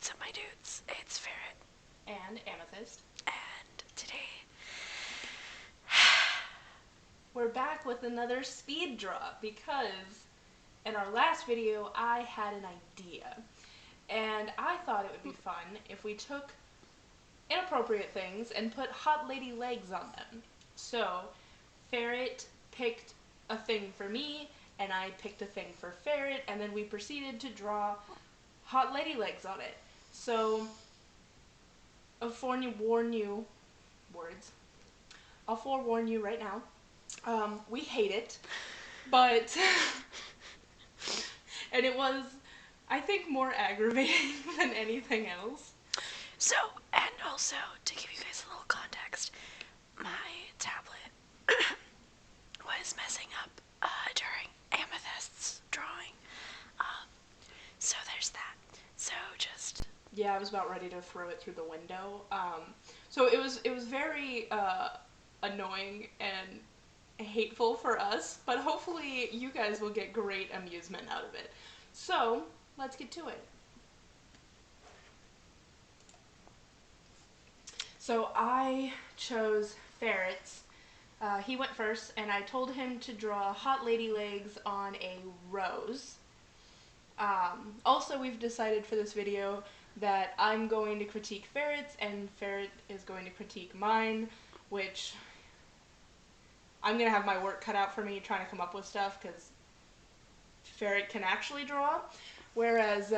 What's up, my dudes? It's Ferret. And Amethyst. And today, we're back with another speed draw because in our last video I had an idea. And I thought it would be fun if we took inappropriate things and put hot lady legs on them. So, Ferret picked a thing for me, and I picked a thing for Ferret, and then we proceeded to draw hot lady legs on it. So, I'll forewarn you right now. We hate it, but and it was, I think, more aggravating than anything else. so, and also, to give you guys a little context, my tablet was messing up during Amethyst's drawing. So there's that. So just... Yeah, I was about ready to throw it through the window. So it was very annoying and hateful for us, but hopefully you guys will get great amusement out of it. So, let's get to it. So I chose Ferret's. He went first, and I told him to draw hot lady legs on a rose. Also, we've decided for this video that I'm going to critique Ferret's, and Ferret is going to critique mine, which I'm going to have my work cut out for me trying to come up with stuff, because Ferret can actually draw, whereas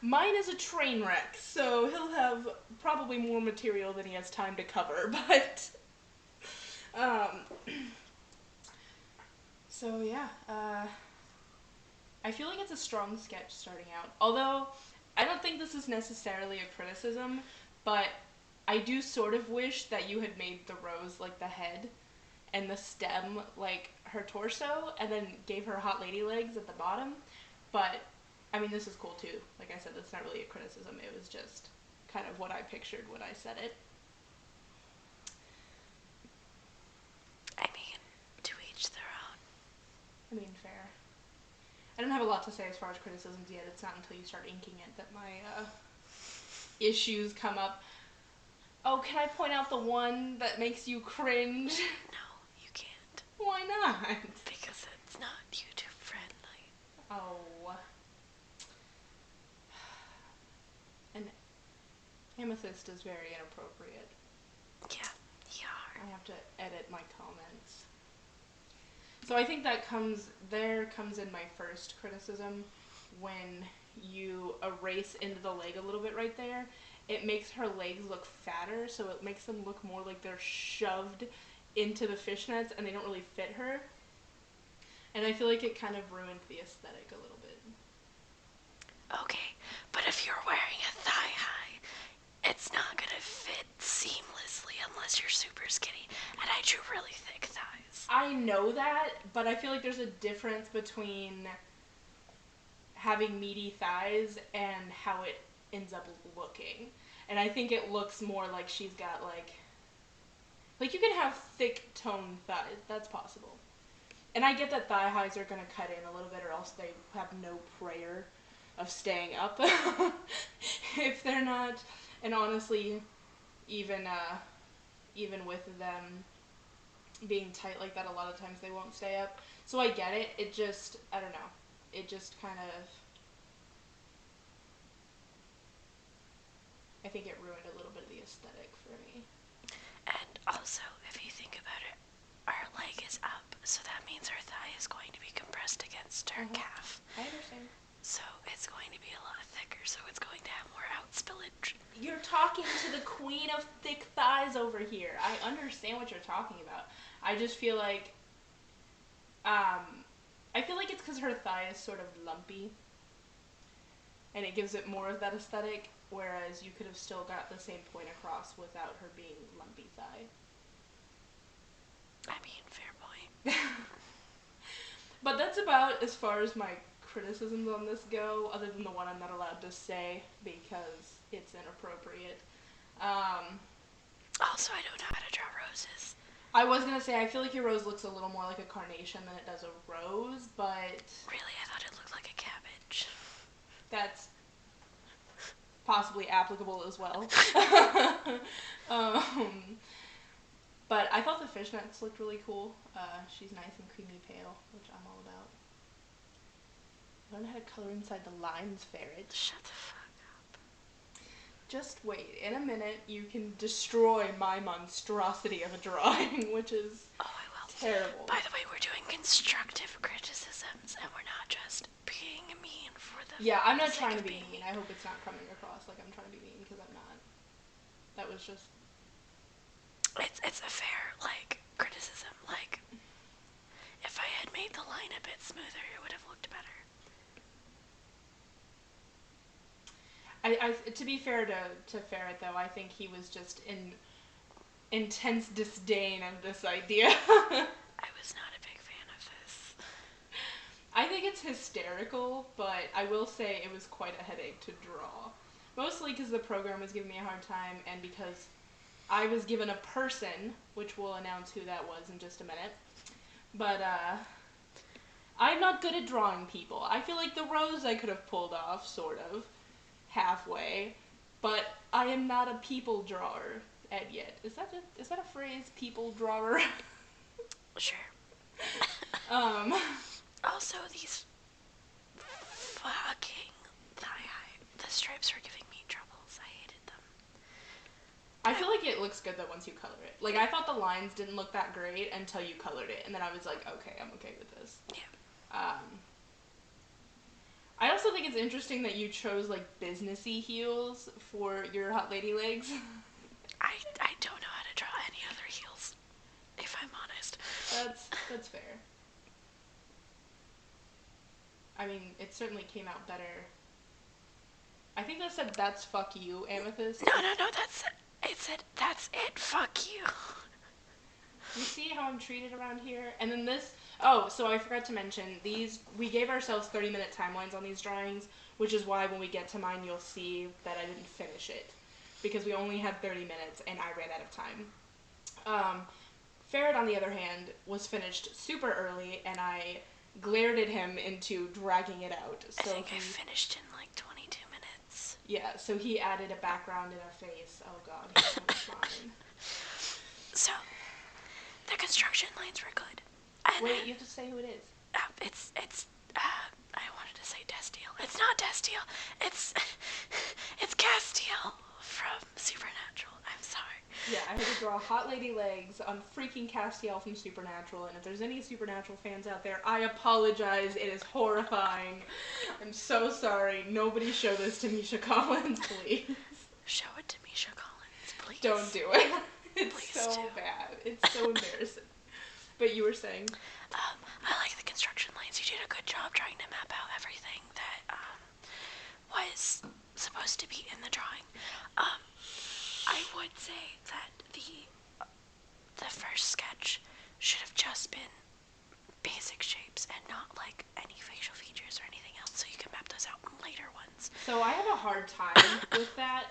mine is a train wreck, so he'll have probably more material than he has time to cover, but so yeah, I feel like it's a strong sketch starting out, although I don't think this is necessarily a criticism, but I do sort of wish that you had made the rose like the head and the stem like her torso, and then gave her hot lady legs at the bottom. But I mean, this is cool too. Like I said, that's not really a criticism, it was just kind of what I pictured when I said it. I mean, to each their own. I mean, fair. I don't have a lot to say as far as criticisms yet. It's not until you start inking it that my issues come up. Oh, can I point out the one that makes you cringe? No, you can't. Why not? Because it's not YouTube friendly. Oh. And Amethyst is very inappropriate. Yeah, you are. I have to edit my comments. So I think that comes in my first criticism, when you erase into the leg a little bit right there. It makes her legs look fatter, so it makes them look more like they're shoved into the fishnets and they don't really fit her. And I feel like it kind of ruined the aesthetic a little bit. Okay, but if you're wearing a thigh high, it's not gonna fit seamlessly unless you're super skinny, and I drew really thick thighs. I know that, but I feel like there's a difference between having meaty thighs and how it ends up looking. And I think it looks more like she's got like you can have thick toned thighs, that's possible. And I get that thigh highs are gonna cut in a little bit, or else they have no prayer of staying up if they're not. And honestly, even with them being tight like that, a lot of times they won't stay up. So I get it. It just, I don't know. It just kind of, I think it ruined a little bit of the aesthetic for me. And also, if you think about it, our leg is up, so that means our thigh is going to be compressed against her calf. I understand. So it's going to be a lot thicker, so it's going to have more outspillage. You're talking to the queen of thick thighs over here. I understand what you're talking about. I just feel like, it's because her thigh is sort of lumpy, and it gives it more of that aesthetic, whereas you could have still got the same point across without her being lumpy thigh. I mean, fair point. But that's about as far as my criticisms on this go, other than the one I'm not allowed to say because it's inappropriate. Also, I don't know how to draw roses. I was gonna say, I feel like your rose looks a little more like a carnation than it does a rose, but... Really? I thought it looked like a cabbage. That's possibly applicable as well. But I thought the fishnets looked really cool. She's nice and creamy pale, which I'm all about. Learn how to color inside the lines, Ferret. Shut the fuck up. Just wait. In a minute, you can destroy my monstrosity of a drawing, which is terrible. By the way, we're doing constructive criticisms, and we're not just being mean for the. Yeah, I'm not trying to be mean. I hope it's not coming across like I'm trying to be mean, because I'm not. That was just. It's a fair, like, criticism. Like, if I had made the line a bit smoother, it would have looked better. To be fair to Ferret, though, I think he was just in intense disdain of this idea. I was not a big fan of this. I think it's hysterical, but I will say it was quite a headache to draw. Mostly because the program was giving me a hard time, and because I was given a person, which we'll announce who that was in just a minute. But, I'm not good at drawing people. I feel like the rose I could have pulled off, sort of, halfway, but I am not a people drawer yet. Is that a phrase, people drawer? Sure. Also, these fucking the stripes were giving me troubles. I hated them. I feel like it looks good though once you color it. Like, I thought the lines didn't look that great until you colored it, and then I was like, okay, I'm okay with this. Yeah. I also think it's interesting that you chose, like, businessy heels for your hot lady legs. I don't know how to draw any other heels, if I'm honest. That's fair. I mean, it certainly came out better. I think that said, "That's fuck you, Amethyst." No, it said, "That's it, fuck you." You see how I'm treated around here? And then this, so I forgot to mention, we gave ourselves 30-minute timelines on these drawings, which is why when we get to mine, you'll see that I didn't finish it. Because we only had 30 minutes, and I ran out of time. Ferret, on the other hand, was finished super early, and I glared at him into dragging it out. I think I finished in like 22 minutes. Yeah, so he added a background and a face. Oh god, he's so much fun. So, the construction lines were good. And wait, you have to say who it is. I wanted to say Castiel. It's not Castiel. It's Castiel from Supernatural. I'm sorry. Yeah, I had to draw hot lady legs on freaking Castiel from Supernatural, and if there's any Supernatural fans out there, I apologize. It is horrifying. I'm so sorry. Nobody show this to Misha Collins, please. Show it to Misha Collins, please. Don't do it. It's please so bad. It's so embarrassing. But you were saying? I like the construction lines. You did a good job trying to map out everything that was supposed to be in the drawing. I would say that the first sketch should have just been basic shapes and not like any facial features or anything else, so you can map those out in later ones. So I have a hard time with that.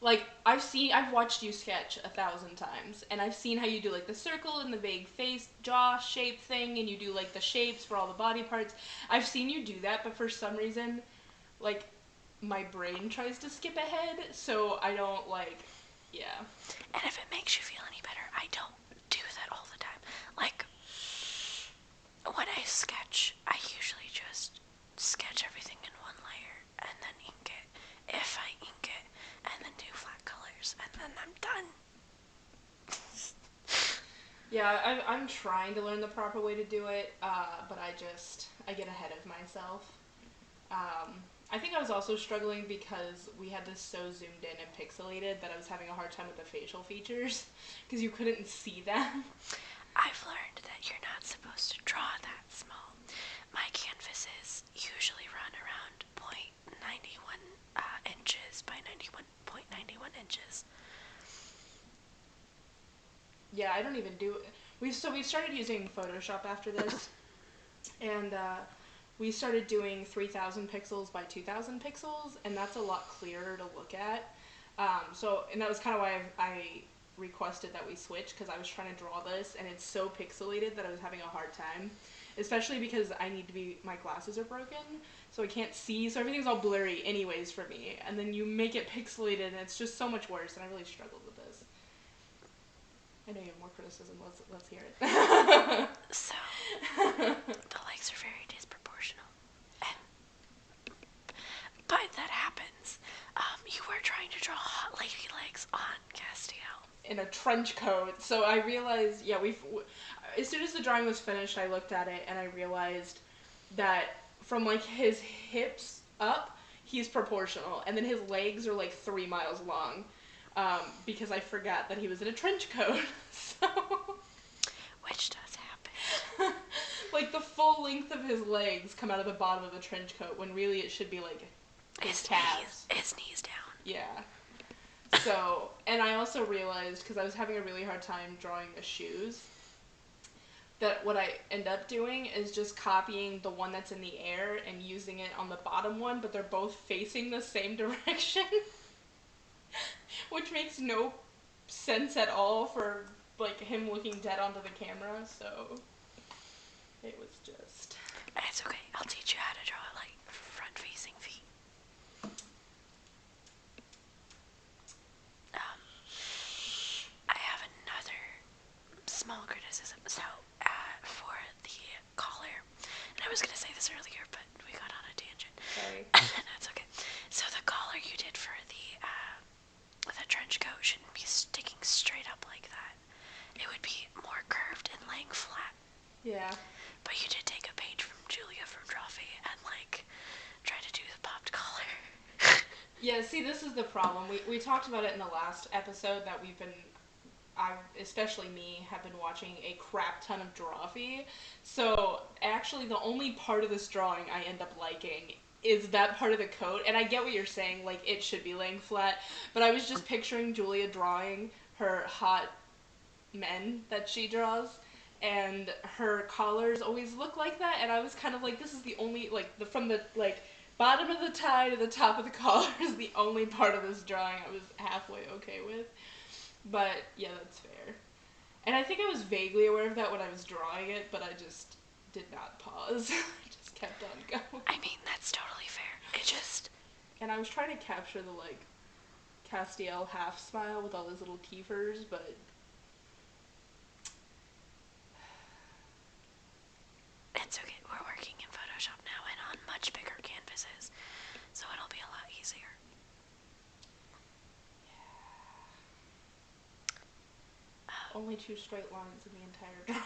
Like, I've watched you sketch 1,000 times, and I've seen how you do, like, the circle and the vague face, jaw shape thing, and you do, like, the shapes for all the body parts. I've seen you do that, but for some reason, like, my brain tries to skip ahead, so I don't, like, yeah. And if it makes you feel any better, I don't do that all the time. Like, when I sketch, I usually just sketch everything in one layer, and then ink it, if I ink it, and then do flat colors, and then I'm done. Yeah, I'm trying to learn the proper way to do it, but I get ahead of myself. I think I was also struggling because we had this so zoomed in and pixelated that I was having a hard time with the facial features, because you couldn't see them. I've learned that you're not supposed to draw that small. My canvases usually run around 0.91 inches by 91.91 inches. Yeah, I don't even do it. We started using Photoshop after this, and we started doing 3,000 pixels by 2,000 pixels, and that's a lot clearer to look at. And that was kind of why I requested that we switch, because I was trying to draw this, and it's so pixelated that I was having a hard time, especially because my glasses are broken, so I can't see, so everything's all blurry anyways for me. And then you make it pixelated, and it's just so much worse, and I really struggled with this. I know you have more criticism. Let's hear it. So, the legs are very disproportional. But that happens. You were trying to draw hot lady legs on Castiel. In a trench coat. So I realized, as soon as the drawing was finished, I looked at it and I realized that from like his hips up, he's proportional, and then his legs are like 3 miles long, because I forgot that he was in a trench coat. So, which does happen. like the full length of his legs come out of the bottom of the trench coat, when really it should be like his calves. His knees down. Yeah. So, and I also realized, because I was having a really hard time drawing the shoes, that what I end up doing is just copying the one that's in the air and using it on the bottom one, but they're both facing the same direction, which makes no sense at all for like him looking dead onto the camera. So it was just. It's okay. I'll teach you how to draw like front-facing feet. I have another small criticism. So, for the collar, and I was gonna say this earlier, but we got on a tangent. Sorry. That's okay. So the collar you did for the trench coat shouldn't be sticking straight up like that. It would be more curved and laying flat. Yeah. But you did take a page from Julia from Drawfee and like try to do the popped collar. Yeah, see, this is the problem. We talked about it in the last episode that especially me, have been watching a crap ton of Drawfee. So actually the only part of this drawing I end up liking is that part of the coat. And I get what you're saying, like it should be laying flat, but I was just picturing Julia drawing her hot men that she draws, and her collars always look like that, and I was kind of like, this is the only, like, from the, like, bottom of the tie to the top of the collar is the only part of this drawing I was halfway okay with. But, yeah, that's fair. And I think I was vaguely aware of that when I was drawing it, but I just did not pause. I just kept on going. I mean, that's totally fair. It just... And I was trying to capture the, like, Castiel half smile with all his little keepers, but... It's okay. We're working in Photoshop now and on much bigger canvases, so it'll be a lot easier. Only 2 straight lines in the entire drawing.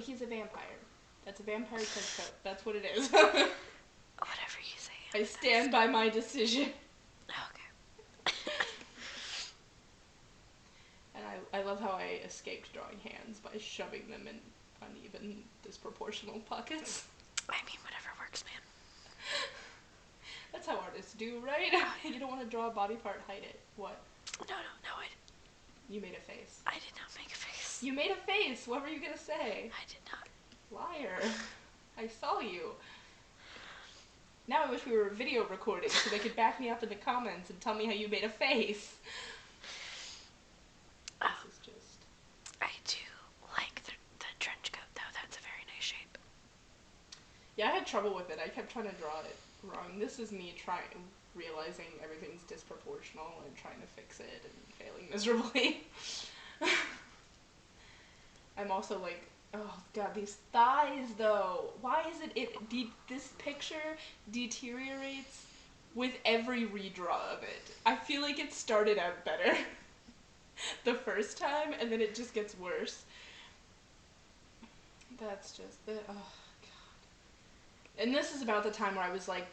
He's a vampire. That's a vampire trench coat. That's what it is. Whatever you say. I stand by my decision. Okay. And I love how I escaped drawing hands by shoving them in uneven, disproportional pockets. I mean, whatever works, man. That's how artists do, right? You don't want to draw a body part, hide it. What? No, You made a face. I did not make a face. You made a face! What were you gonna say? I did not. Liar. I saw you. Now I wish we were video recording so they could back me up in the comments and tell me how you made a face. This is just... I do like the trench coat, though. That's a very nice shape. Yeah, I had trouble with it. I kept trying to draw it wrong. This is me realizing everything's disproportional and trying to fix it and failing miserably. I'm also like, oh god, these thighs though. Why is this picture deteriorates with every redraw of it? I feel like it started out better the first time and then it just gets worse. That's just oh god. And this is about the time where I was like,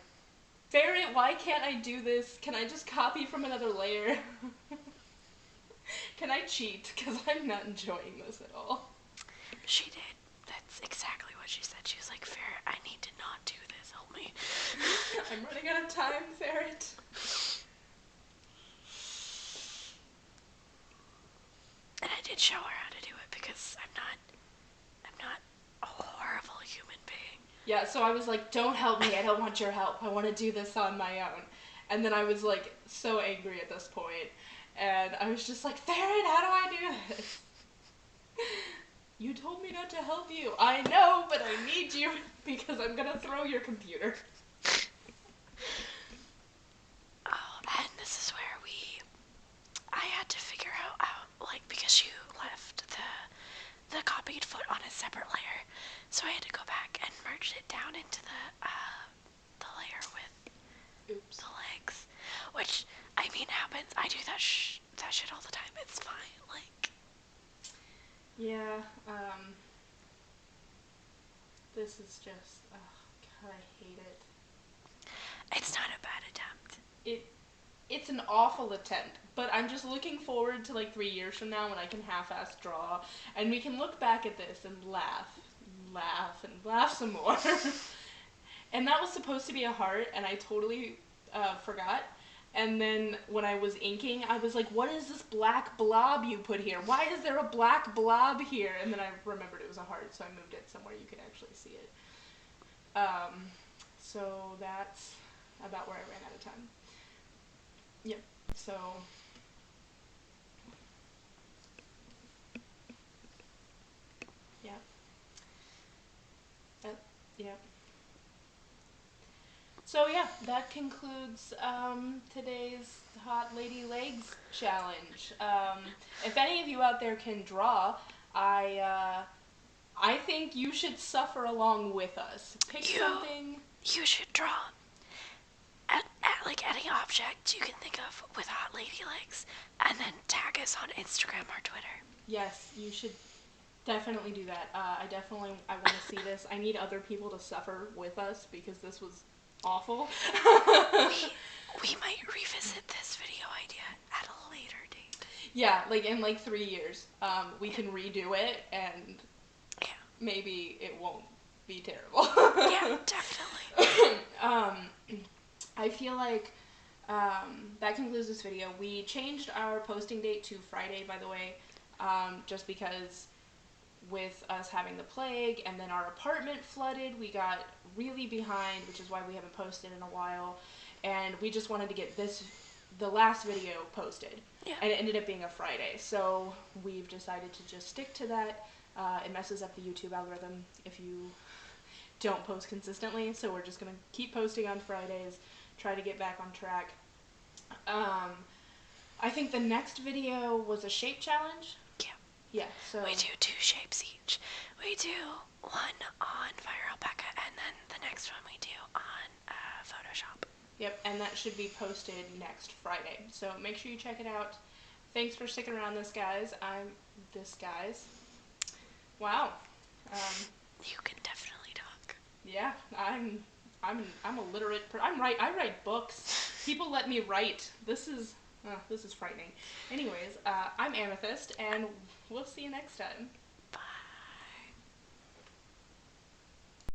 Ferret, why can't I do this? Can I just copy from another layer? Can I cheat? Because I'm not enjoying this at all. She did. That's exactly what she said. She was like, Ferret, I need to not do this. Help me. I'm running out of time, Ferret. And I did show her how to do it because I'm not a horrible human being. Yeah, so I was like, don't help me. I don't want your help. I want to do this on my own. And then I was like so angry at this point. And I was just like, Ferret, how do I do this? You told me not to help you. I know, but I need you because I'm gonna throw your computer. Oh, and this is where I had to figure out how, like, because you left the copied foot on a separate layer, so I had to go back and merge it down into the layer with Oops. the legs, which, I mean, happens. I do that shit all the time. It's fine. Like, Yeah, this is just, oh god, I hate it. it's not a bad attempt. It's an awful attempt, but I'm just looking forward to like 3 years from now when I can half-ass draw, and we can look back at this and laugh, and laugh some more. And that was supposed to be a heart, and I totally forgot. And then when I was inking, I was like, what is this black blob you put here? Why is there a black blob here? And then I remembered it was a heart, so I moved it somewhere you could actually see it. So that's about where I ran out of time. Yep, so... Yeah. Yep. So yeah, that concludes today's Hot Lady Legs challenge. If any of you out there can draw, I think you should suffer along with us. Pick something. You should draw at like any object you can think of with hot lady legs, and then tag us on Instagram or Twitter. Yes, you should definitely do that. I want to see this. I need other people to suffer with us because this was awful. we might revisit this video idea at a later date. Yeah, like in like 3 years, we can redo it and maybe it won't be terrible. Yeah, definitely. I feel like that concludes this video. We changed our posting date to Friday, by the way, just because with us having the plague and then our apartment flooded, we got really behind, which is why we haven't posted in a while, and we just wanted to get the last video posted. Yeah. And it ended up being a Friday, so we've decided to just stick to that. It messes up the YouTube algorithm if you don't post consistently, so we're just gonna keep posting on Fridays, try to get back on track. I think the next video was a shape challenge. Yeah, so... We do 2 shapes each. We do one on Fire Alpaca, and then the next one we do on Photoshop. Yep, and that should be posted next Friday. So make sure you check it out. Thanks for sticking around, guys. Wow. You can definitely talk. Yeah, I'm a literate I write books. People let me write. This is frightening. Anyways, I'm Amethyst, and we'll see you next time.